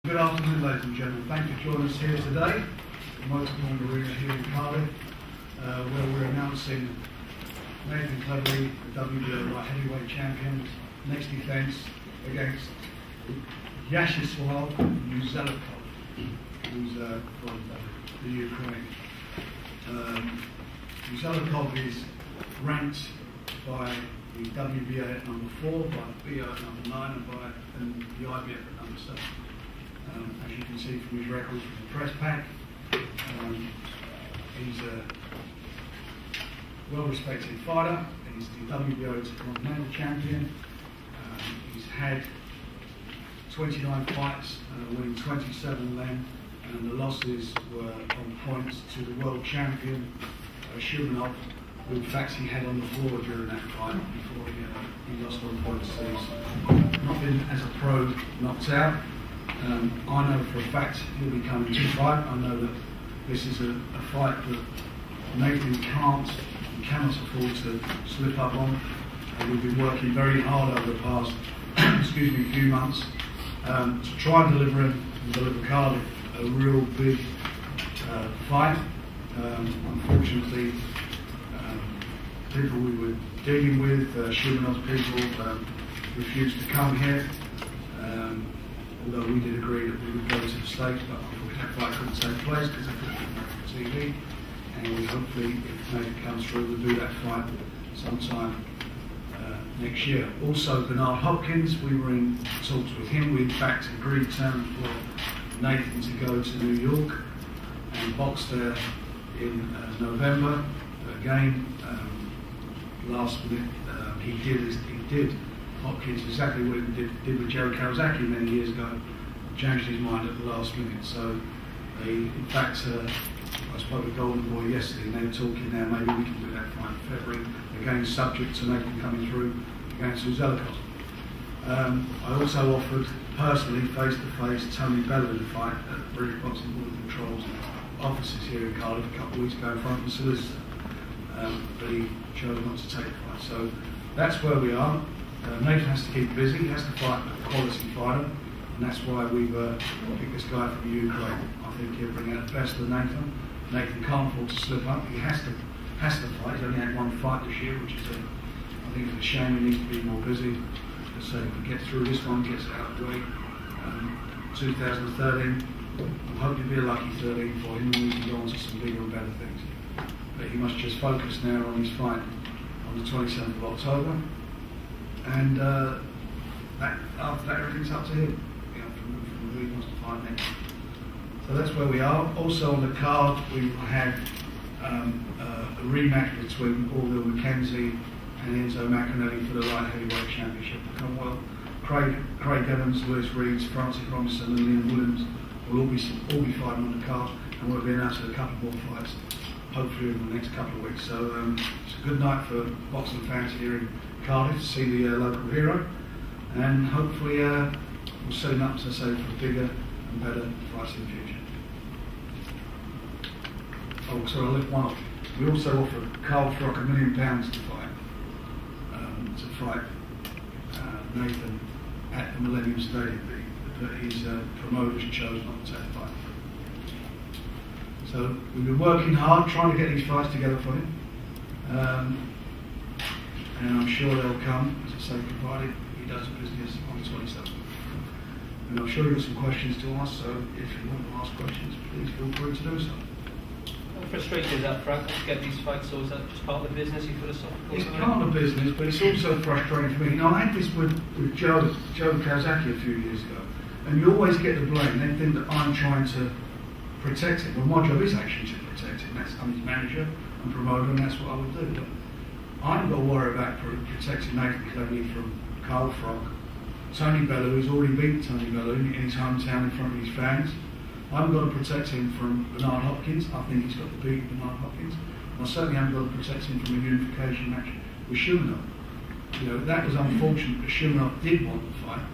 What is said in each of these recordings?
Good afternoon, ladies and gentlemen. Thank you for joining us here today at Motorpoint Arena here in Cardiff, where we're announcing Nathan Cleverly, the WBO light heavyweight champion, next defence against Ciaran Gibbons, who's from the Ukraine. Ciaran is ranked by the WBA at number 4, by the BO at number 9, and the IBF at number 7. As you can see from his records from the press pack, he's a well-respected fighter. He's the WBO Continental Champion. He's had 29 fights, winning 27 of them, and the losses were on points to the world champion, Ciaran, who in fact he had on the floor during that fight before he lost on points. So he's not been, as a pro, knocked out. I know for a fact he'll be coming to fight. I know that this is a fight that Nathan cannot afford to slip up on. And we've been working very hard over the past few months to try and deliver Cardiff a real big fight. Unfortunately, people we were dealing with, Ciaran's people, refused to come here. Although we did agree that we would go to the States, but unfortunately that fight couldn't take place because they couldn't get TV. And we hopefully, if Nathan comes through, we'll do that fight sometime next year. Also, Bernard Hopkins, we were in talks with him. We in fact agreed terms for Nathan to go to New York and box there in November. Again, last minute, he did. Hopkins, exactly what he did with Joe Kawasaki many years ago, changed his mind at the last minute. So, in fact, I spoke with Golden Boy yesterday, and they were talking now, maybe we can do that fight in February, again subject to Nathan coming through against Ciaran. I also offered, personally, face-to-face, Tony Bellew to fight at British Boxing Border Control's offices here in Cardiff a couple of weeks ago in front of the solicitor, but he chose not to take the fight. So, that's where we are. Nathan has to keep busy, he has to fight a quality fighter, and that's why we've picked this guy from Ukraine. I think he'll bring out the best of Nathan. Nathan can't afford to slip up, he has to fight. He's only had one fight this year, which is I think it's a shame. He needs to be more busy. So if we get through this one, gets it out of the way. 2013, I hope it'll be a lucky 13 for him, and we can go on to some bigger and better things. But he must just focus now on his fight on the 27th of October. And after that, everything's up to him, from who he wants to fight next. So that's where we are. Also on the card, we have a rematch between Orville McKenzie and Enzo Maccarinelli for the light heavyweight championship of the Commonwealth. Craig Evans, Lewis Reeves, Francis Robinson, and Liam Williams will all be fighting on the card, and we'll be announcing a couple more fights, hopefully in the next couple of weeks. So it's a good night for boxing fans here in Cardiff to see the local hero, and hopefully we'll set him up, as I say, for bigger and better fights in the future. Oh, sorry, I left one off. We also offered Carl Frock £1 million to fight Nathan at the Millennium Stadium, but his promoters chose not to take the fight. So we've been working hard trying to get these fights together for him. And I'm sure they'll come, as I say, provided he does the business on the 27th. And I'm sure you've got some questions to ask, so if you want to ask questions, please feel free to do so. How frustrating is that, Frank, to get these fights, or is that just part of the business, you philosophical? It's part of the business, but it's also frustrating for me. You know, I had this with Joe Kawasaki a few years ago, and you always get the blame. They think that I'm trying to protect him. Well, my job is actually to protect him. I'm his manager and promoter, and that's what I would do. But I haven't got to worry about protecting Nathan Cleverly from Carl Frock, Tony Bellew, who's already beaten Tony Bellew in his hometown in front of his fans. I haven't got to protect him from Bernard Hopkins. I think he's got to beat Bernard Hopkins. And I certainly haven't got to protect him from a unification match with Ciaran. You know, that was unfortunate because Ciaran did want the fight,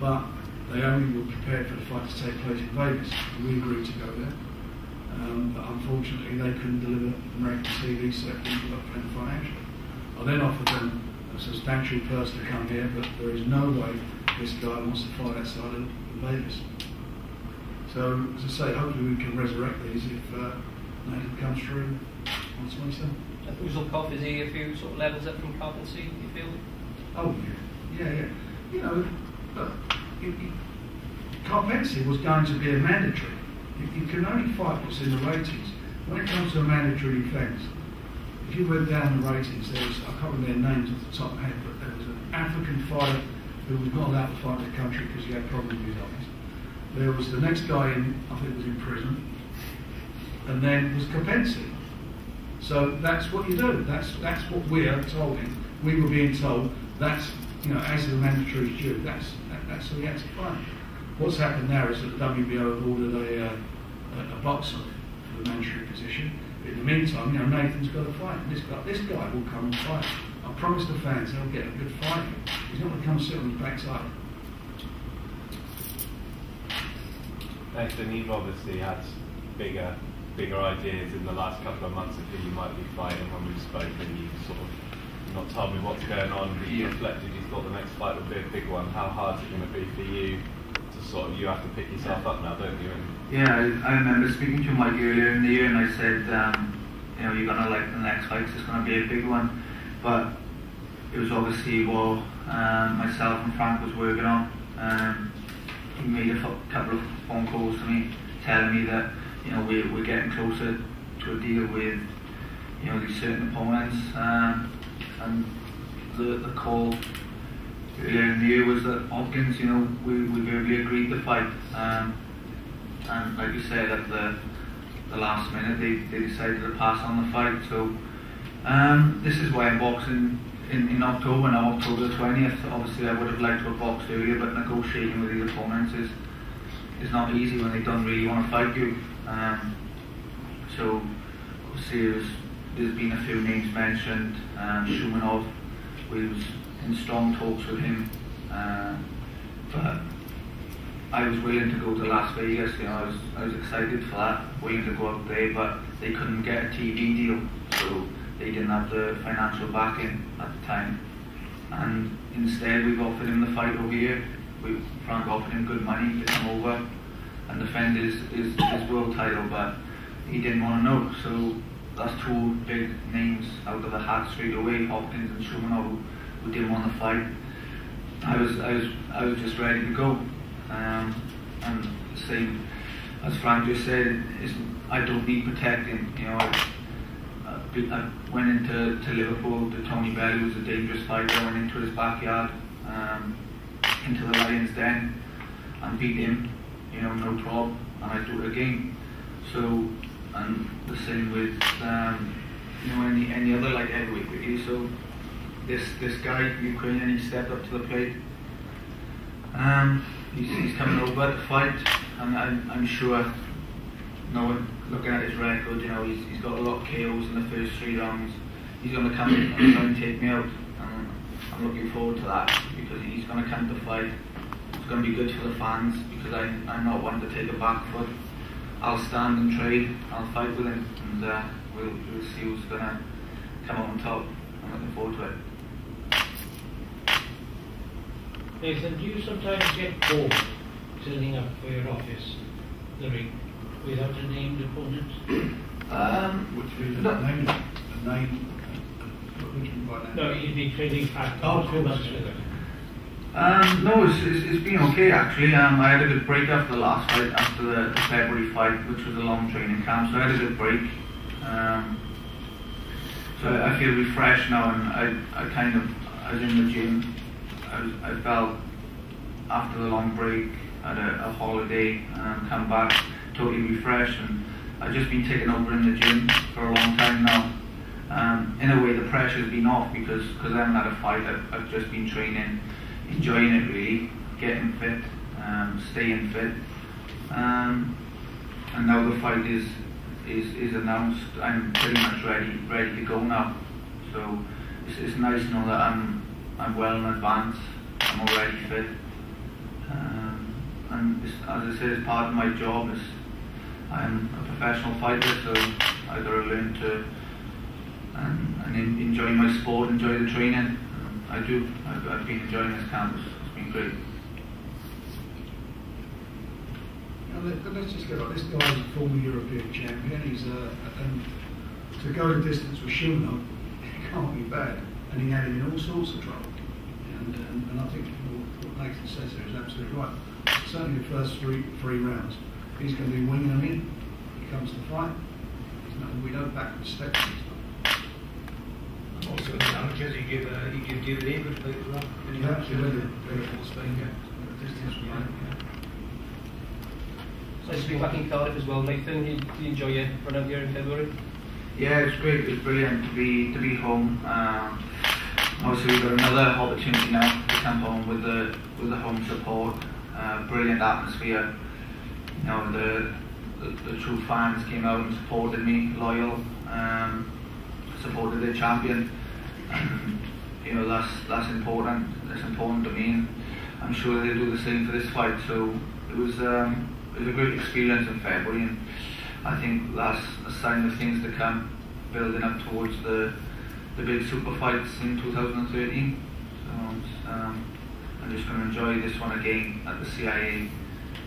but they only were prepared for the fight to take place in Vegas, and we agreed to go there. But unfortunately they couldn't deliver American TV, so they couldn't work for them financially. I then offered them a substantial purse to come here, but there is no way this guy wants to fight outside of Vegas. So, as I say, hopefully we can resurrect these if Nathan comes through on Wednesday. Uzulkov, is he a few sort of levels up from Carpentry, you feel? Oh, yeah. You know, Carpentry was going to be a mandatory. You can only fight what's in the ratings. When it comes to a mandatory defence, if you went down the ratings, there was, I can't remember their names off the top of my head, but there was an African fighter who was not allowed to fight in the country because he had problems with his eyes. There was the next guy in, I think was in prison, and then was Carpentry. So that's what you do. That's what we are told. We were being told that's, you know, as the mandatory is due. That's who we had to fight. What's happened now is that the WBO have ordered a boxer for the mandatory position. But in the meantime, you know, Nathan's got to fight. This guy will come and fight. I promise the fans they'll get a good fight. He's not going to come sit on his backside. Nathan, you've obviously had bigger ideas in the last couple of months of who you might be fighting. When we've spoken, you sort of not told me what's going on, but you reflected, you thought the next fight would be a big one. How hard is it going to be for you to sort of, you have to pick yourself up now, don't you? Yeah, I remember speaking to Mike earlier in the year, and I said, you know, you're going to like the next fight, it's going to be a big one. But it was obviously what myself and Frank was working on. He made a couple of phone calls to me, telling me that, you know, we're getting closer to a deal with, you know, these certain opponents. And the call earlier in the year was that Hopkins, you know, we verbally agreed to fight. And like you said, at the last minute, they decided to pass on the fight. So this is why I'm boxing in October, now October 20th. Obviously, I would have liked to have boxed earlier, but negotiating with these opponents is not easy when they don't really want to fight you. So obviously, there's been a few names mentioned. Shumanov, we was in strong talks with him, but I was willing to go to Las Vegas. You know, I was excited for that, willing to go up there, but they couldn't get a TV deal, so they didn't have the financial backing at the time. And instead, we've offered him the fight over here. Frank offered him good money to come over and defend his world title, but he didn't want to know. So that's two big names out of the hat straight away, Hopkins and Shumanov, who didn't want to fight. I was just ready to go. And the same as Frank just said, I don't need protecting. You know, I went into Liverpool to Tony Bell, who was a dangerous fighter. I went into his backyard, into the Lion's Den, and beat him. You know, no problem, and I do it again. So, and the same with you know, any other light heavyweight really. So this guy, Ukrainian, he stepped up to the plate. He's coming over to fight, and I'm sure, looking at his record, you know, he's got a lot of KOs in the first 3 rounds. He's going to come and try and take me out, and I'm looking forward to that, because he's going to come to fight. It's going to be good for the fans, because I'm not one to take a back foot. I'll stand and trade, I'll fight with him, and we'll see who's going to come out on top. I'm looking forward to it. Nathan, do you sometimes get bored turning up for your office, the ring, without a named opponent? Which is a name? No, you'd be training back. Oh, of course. No, it's been okay actually. I had a good break after the last fight, after the February fight, which was a long training camp, so I had a good break. So I feel refreshed now, and I was in the gym. I felt after the long break, I had a holiday, come back totally refreshed, and I've just been taken over in the gym for a long time now. In a way, the pressure's been off because I haven't had a fight. I've just been training, enjoying it really, getting fit, staying fit, and now the fight is announced. I'm pretty much ready to go now. So it's nice to know that I'm well in advance. I'm already fit, and as I said, it's part of my job. I'm a professional fighter, so I got to learn to and enjoy my sport, enjoy the training. I do. I've been enjoying this camp. It's been great. let's just get on. This guy's a former European champion. And to go the distance with Shumenov, it can't be bad. And he had him in all sorts of trouble. And I think what Nathan says there is absolutely right. Certainly the first three rounds, he's going to be winging them in. He comes to fight. We don't back the steps. Also, the challenges he gave David quite a lot. Yeah, absolutely. Distance behind. It's nice to be back in Cardiff as well, Nathan. Do you enjoy your run out here in February? Yeah, it's great. It's brilliant to be home. Obviously, we've got another opportunity now to come home with the home support. Brilliant atmosphere. You know, the true fans came out and supported me, loyal, supported their champion, and you know that's important. That's important to me. And I'm sure they'll do the same for this fight. So it was a great experience in February, and I think that's a sign of things to come, building up towards the big super fights in 2013. So I'm just going to enjoy this one again at the CIA,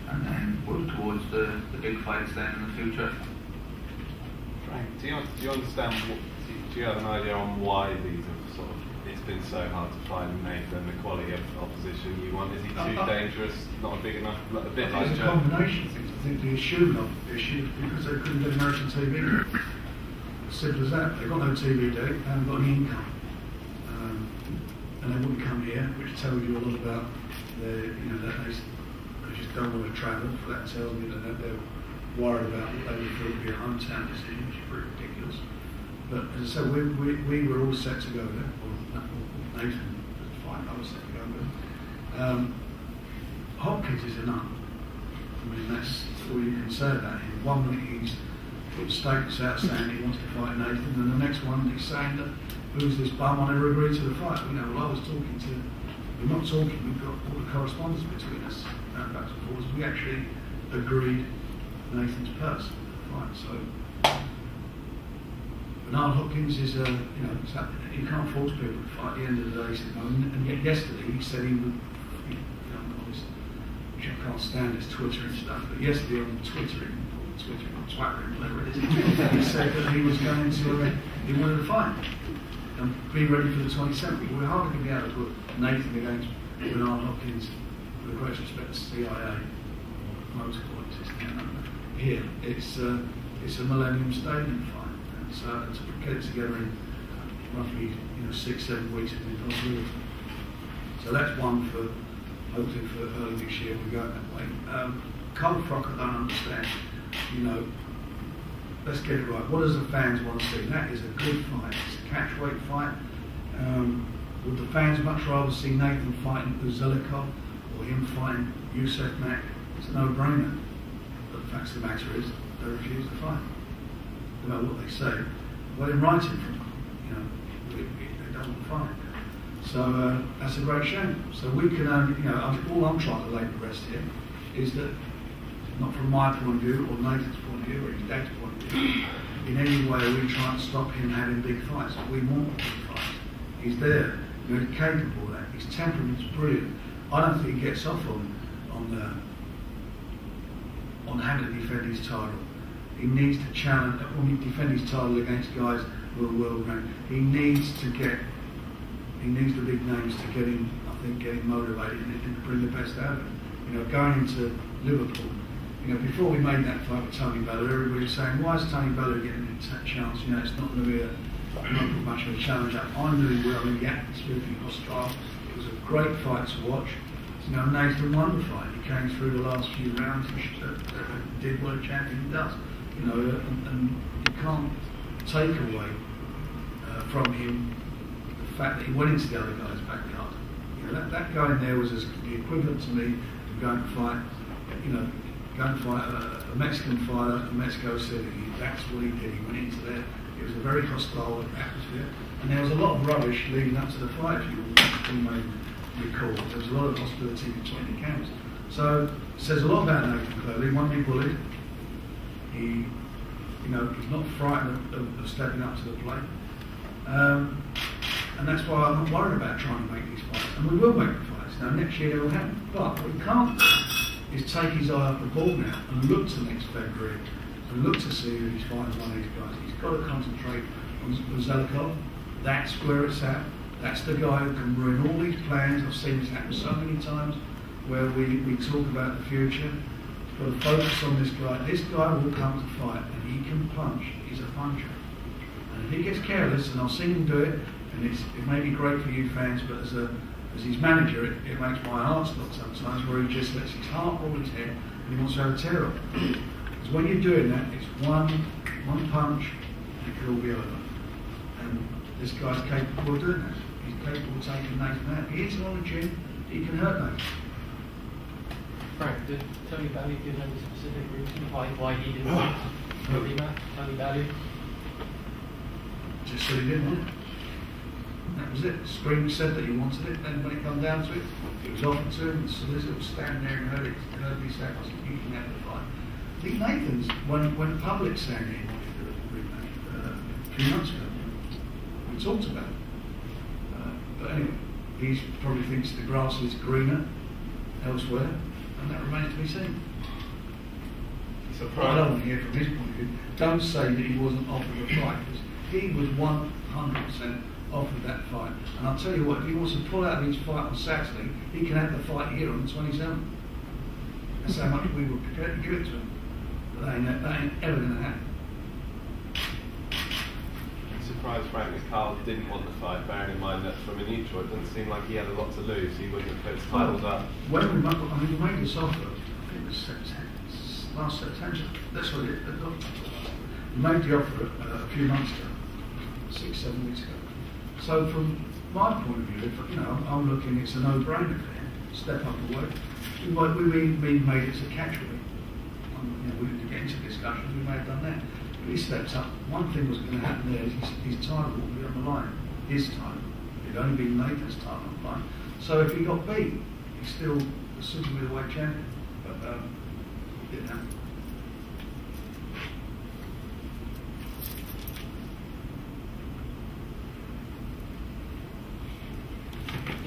and then work towards the big fights then in the future. Frank, do you understand? Do you have an idea on why these have sort of? It's been so hard to find Nathan, the quality of opposition you want. Is he too dangerous? Not big enough? A bit like it's a combination of things. I think the Shumenov issue because they couldn't get American TV. Simple as that. They've got no TV deal, they haven't got any income. And they wouldn't come here, which tells you a lot about that they just don't want to travel. That tells me that they're worried about what they would feel to be a hometown decision, which is pretty ridiculous. But as I said, we were all set to go there. Well, Nathan was fine, I was set to go there. Hopkins is a nut. I mean, that's all you can say about him. One minute he's put statements out saying he wants to fight Nathan, and the next one he's saying that who's this bum, I never agreed to the fight. Well, I was talking to, we're not talking, we've got all the correspondence between us, backwards and forwards. We actually agreed Nathan's purse for the fight. So Bernard Hopkins is you can't force people to fight. At the end of the day, and yet yesterday he said he would, which I can't stand his Twitter and stuff, but yesterday on Twitter, whatever it is, he said that he was going to, he wanted to fight and be ready for the 27th. We're hardly going to be able to put Nathan against Bernard Hopkins, with the greatest respect to CIA, motorsport system. Here, it's a Millennium Stadium fight, and so to get it together in roughly 6-7 weeks is an impossibility. So that's one for hopefully for early next year we go that way. Cold Frock I don't understand. Let's get it right. What does the fans want to see? That is a good fight. It's a catchweight fight. Would the fans much rather see Nathan fighting Uzelikov or him fighting Youssef Mack? It's a no-brainer. But the fact of the matter is, they refuse to fight. No matter what they say. Well, in writing from them, they don't want to fight. So that's a great shame. So we can only, all I'm trying to lay to rest here is that, not from my point of view, or Nathan's point of view, or his dad's point of view, in any way are we trying to stop him having big fights. We want big fights. He's there. He's capable of that. His temperament's brilliant. I don't think he gets off on having to defend his title. He needs to challenge, defend his title against guys who are world ranked. He needs the big names to get him motivated and to bring the best out of him. Going into Liverpool, before we made that fight with Tony Bella, everybody was saying, why is Tony Bella getting a chance? It's not going to be not much of a challenge up. I knew well in the atmosphere being hostile. It was a great fight to watch. Nathan won the fight. He came through the last few rounds and did what a champion does. And you can't take away from him the fact that he went into the other guy's backyard. That guy in there was the equivalent to me of going to fight, a Mexican fighter in Mexico City. That's what he did. He went into there. It was a very hostile atmosphere, and there was a lot of rubbish leading up to the fight. If you may recall, there was a lot of hostility between the camps. So it says a lot about Nathan Clearly. He won't be bullied. He's not frightened of stepping up to the plate. And that's why I'm not worried about trying to make these fights. And we will make the fights. Now, next year they will happen. But what we can't do is take his eye off the ball now and look to next February and look to see who he's fighting one of these guys. He's got to concentrate on Zelikov. That's where it's at. That's the guy who can ruin all these plans. I've seen this happen so many times where we talk about the future. Got to focus on this guy. This guy will come to fight and he can punch. He's a puncher. And if he gets careless, and I've seen him do it, and it may be great for you fans, but as his manager, it makes my heart stop sometimes, where he just lets his heart roll his head and he wants to have a tear up. Because when you're doing that, it's one punch and it could all be over. And this guy's capable of doing that. He's capable of taking Nathan out. He hits him on the chin, he can hurt Nathan. Frank, did Tony Bally give any specific reason why he didn't want the rematch? Tony Bally? Just said he didn't want it. That was it. Spring said that he wanted it, then when it come down to it, it was offered to him, the solicitor was standing there and heard me say, I said, you can have the fight. I think Nathan's, when public saying he wanted the rematch a few months ago, we talked about it. But anyway, he probably thinks the grass is greener elsewhere, and that remains to be seen. I don't want to hear from his point of view. Don't say that he wasn't offered a fight, because he was 100% offered that fight. And I'll tell you what, if he wants to pull out of his fight on Saturday, he can have the fight here on the 27th. That's how much we were prepared to give it to him. But that ain't ever going to happen. I'm surprised, Frank, that Carl didn't want the fight, bearing in mind that from a neutral, it doesn't seem like he had a lot to lose. He wouldn't have put his titles up. When we made this offer, I think it was last September. That's what it was. We made the offer a few months ago, 6-7 weeks ago. So from my point of view, if, I'm looking, it's a no-brainer for him. Step up the weight. We made it as a catch weight. We didn't get into discussions. We may have done that. But he steps up. One thing was going to happen there is his title will be on the line. His title. It'd only be Nathan's title on the line. So if he got beat, he's still the super middleweight champion. But it didn't happen.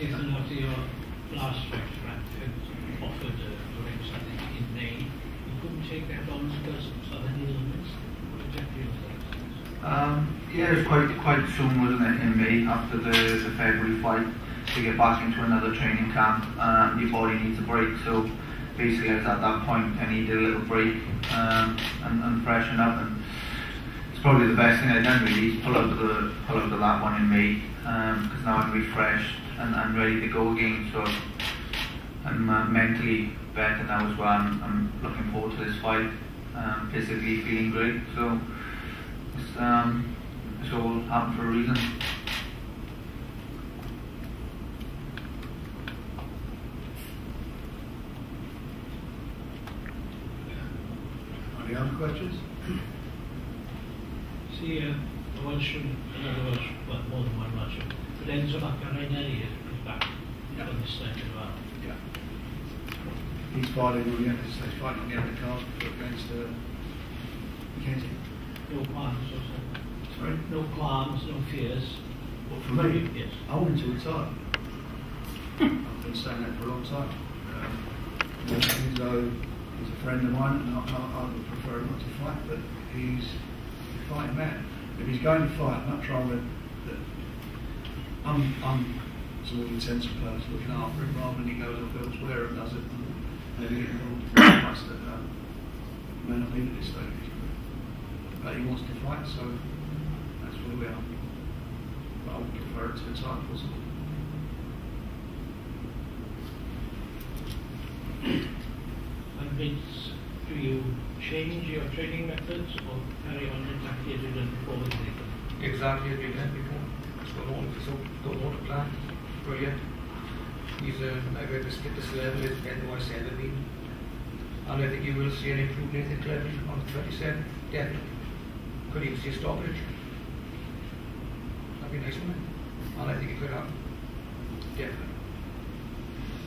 Ethan, after your last fight, Frank had offered to ring something in May. You couldn't take that on because of any illness. What exactly was that? Yeah, it was quite soon, wasn't it, in May, after the February fight, to get back into another training camp. Your body needs a break, so basically at that point I needed a little break and freshen up. And it's probably the best thing I've done, really, is pull out of that one in May, because now I'm refreshed and ready to go again. So I'm mentally better now as well. I'm looking forward to this fight. Physically feeling great. So it's all happened for a reason. Any other questions? See, the Welshman, in other words, more than one Welshman, but ends up is back on this stage as well. Yeah. He's fighting on the end. He's fighting on the end of the card against Mackenzie. No qualms, or something. Sorry? No qualms, no fears. What, for me? Yes. I want him to retire. I've been saying that for a long time. He's a friend of mine, and I would prefer him not to fight, but he's a fighting man. If he's going to fight, I'm not trying to. I'm to all intents and purposes looking after him rather than he goes off elsewhere and does it. And he gets involved in fights that may not be at this stage. But he wants to fight, so that's where we are. But I would prefer it to retire if possible. And Vince, do you change your training methods or carry on exactly as you did before with Nathan? Exactly as we did before. Don't want to plan. Brilliant. He's about as fit as level as anyone said to me. And I think you will see an improvement in Nathan Cleverly on the 27th. Definitely. Could even see a stoppage. That'd be nice, wouldn't it? And I think it could happen. Definitely.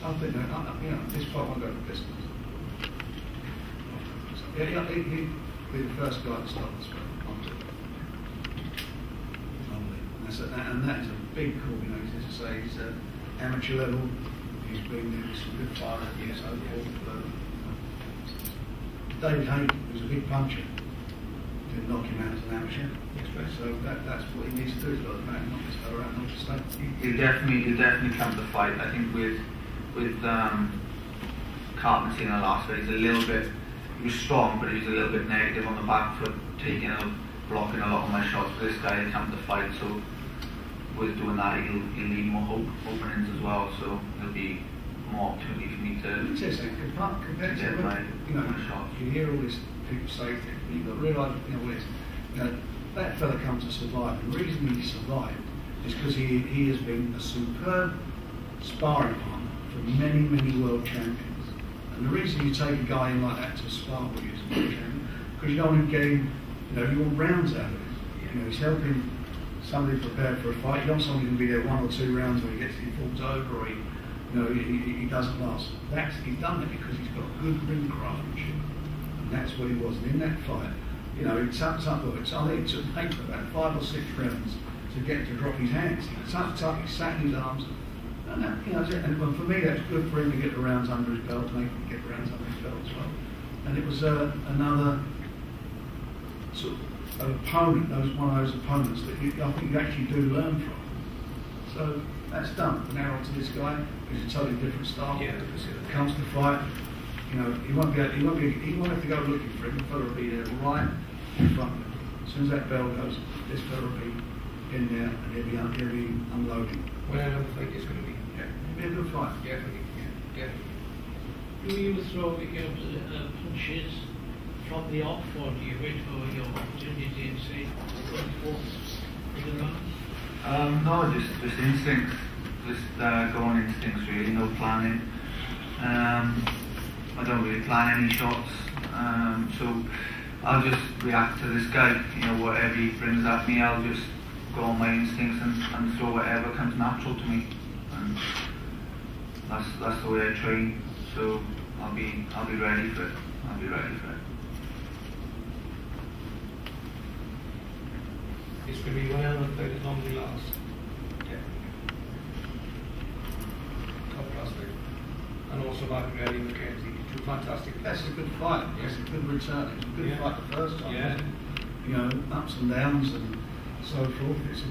I think that, this fight won't go to business. Yeah, he'd be the first guy to stop this fight. And that is a big call, as I say, he's at amateur level, he's been in some good fighter years, so forth, David Hayden, who's a big puncher, didn't knock him out as an amateur. Yes, right. So that's what he needs to do. He's got to knock this fellow out, not to stay. He'll definitely come to fight. I think with Carpenter in the last fight, he's a little bit. He was strong, but he was a little bit negative on the back foot, blocking a lot of my shots. But this guy, he'll come to fight, so with doing that, he'll need more openings as well. So there'll be more opportunity for me to It's get my shots. You hear all this people say things, but you've got to realise, that fella comes to survive. The reason he survived is because he has been a superb sparring partner for many, many world champions. And the reason you take a guy in like that to spar with you as a world champion, because you don't want him getting, you want rounds out of it. He's helping somebody prepare for a fight. You don't want somebody to be there 1 or 2 rounds where he falls over or he doesn't last. He's done it because he's got good ring craftsmanship. And that's what he was. And in that fight, I think it took Nate about 5 or 6 rounds to get to drop his hands. He sat in his arms. And for me, that's good for him to get the rounds under his belt, and Nathan to get the rounds under his belt as well. And it was another sort of opponent, one of those opponents that I think you actually do learn from. So that's done. Now on to this guy, who's a totally different style. Yeah, comes to fight. He won't have to go looking for him. The fella will be there right in front of him. As soon as that bell goes, this fella will be in there and he'll be unloading. Well, I know the fight is going to be. Yeah, it'll be a good fight. Definitely. Do you throw your punches from the off, or do you wait for your opportunity and say, going forth for the round? No, just instincts. Just going instincts really, no planning. I don't really plan any shots. So I'll just react to this guy. Whatever he brings at me, I'll just go on my instincts and throw whatever comes natural to me. And that's the way I train. So I'll be ready for it. I'll be ready for it. It's going to be one hell of a fight as long as it lasts. Yeah. Top class fight. And also Martin Early and Mackenzie. 2 fantastic. That's a good fight. Yeah. It's a good return. It was a good fight the first time. Yeah. Ups and downs and so forth. It's a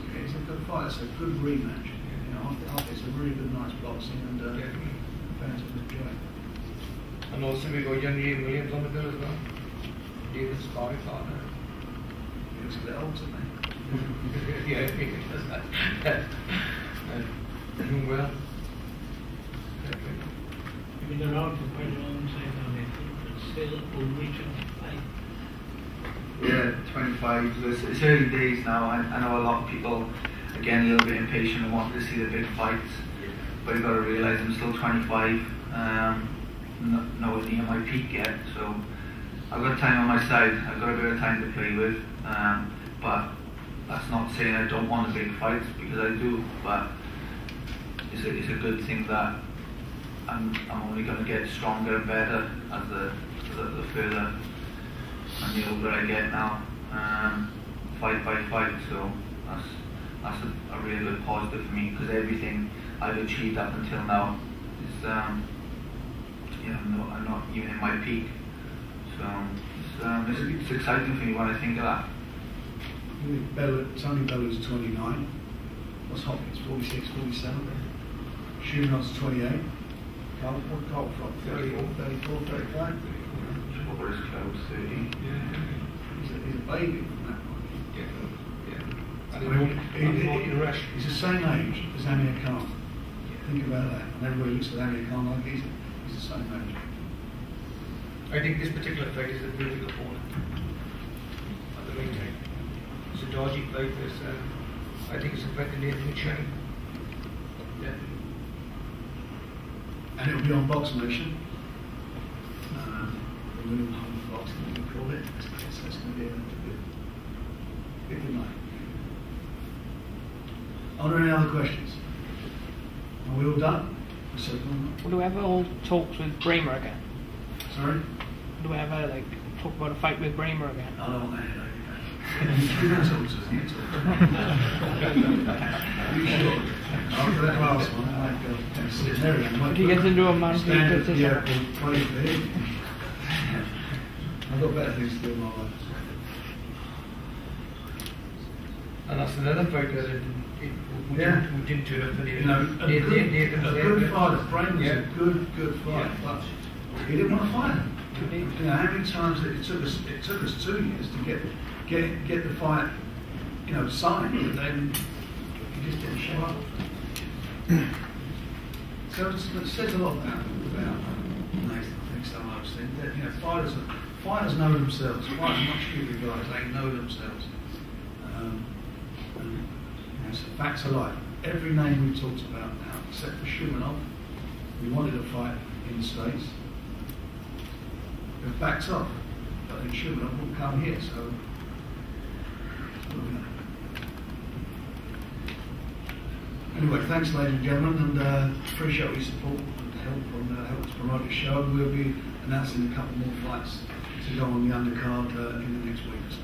good fight. It's a good rematch. I think it's a really good night's boxing and fans will enjoy it. And also we got young Ian Williams on the bill as well. David's sparring partner. He looks a bit old to me. Yeah, he does that. Doing well. You've been around for quite a long time now, but still only 25. Yeah, 25. It's early days now. I know a lot of people, again, a little bit impatient and want to see the big fights. But you've got to realise I'm still 25, nowhere near my peak yet. So I've got time on my side. I've got a bit of time to play with. But that's not saying I don't want the big fights, because I do. But it's a good thing that I'm only going to get stronger and better as the further and the older I get now, fight by fight. So that's a really good positive for me, because everything I've achieved up until now is I'm not even in my peak. So it's exciting for me when I think of that. Tony Beller's 29. What's Hopkins? 46, 47. Schuman's 28. Carl from 34, 35. What is close? 30. He's a baby from that point. He's the same age as Amir Khan. Think about that. And everybody looks at Amir Khan like he's the same age. I think this particular fight is a brutal opponent. At the meantime, it's a dodgy fight. I think it's a fight that needs to shine. And it'll be on Box Nation. Women home boxing, we call it. So it's going to be a good night. Are there any other questions? Are we all done? Will we ever all talks with Bramer again? Sorry? Do we ever talk about a fight with Bramer again? I don't want that. You can talk to us, you can talk. You should. After that last one, I might go sit there and if he gets into a man-to-man position. Yeah, play for him. I've got better things to do in my life. And that's another fight that we didn't turn up for the You know, a good fighter. Brain was a good fight, but he didn't want to fight him. You know, how many times it took us 2 years to get the fight, you know, signed, and then he just didn't show up. So it says a lot about next time I've seen that, you know, fighters know themselves. Fighters are not stupid guys. They know themselves. And, you know, so facts are like every name we talked about now, except for Shumanov, we wanted a fight in the States. We've backed off, but then Shumanov won't come here, so. Anyway, thanks, ladies and gentlemen, and appreciate your support and help us promote the show. We'll be announcing a couple more fights to go on the undercard in the next week or so.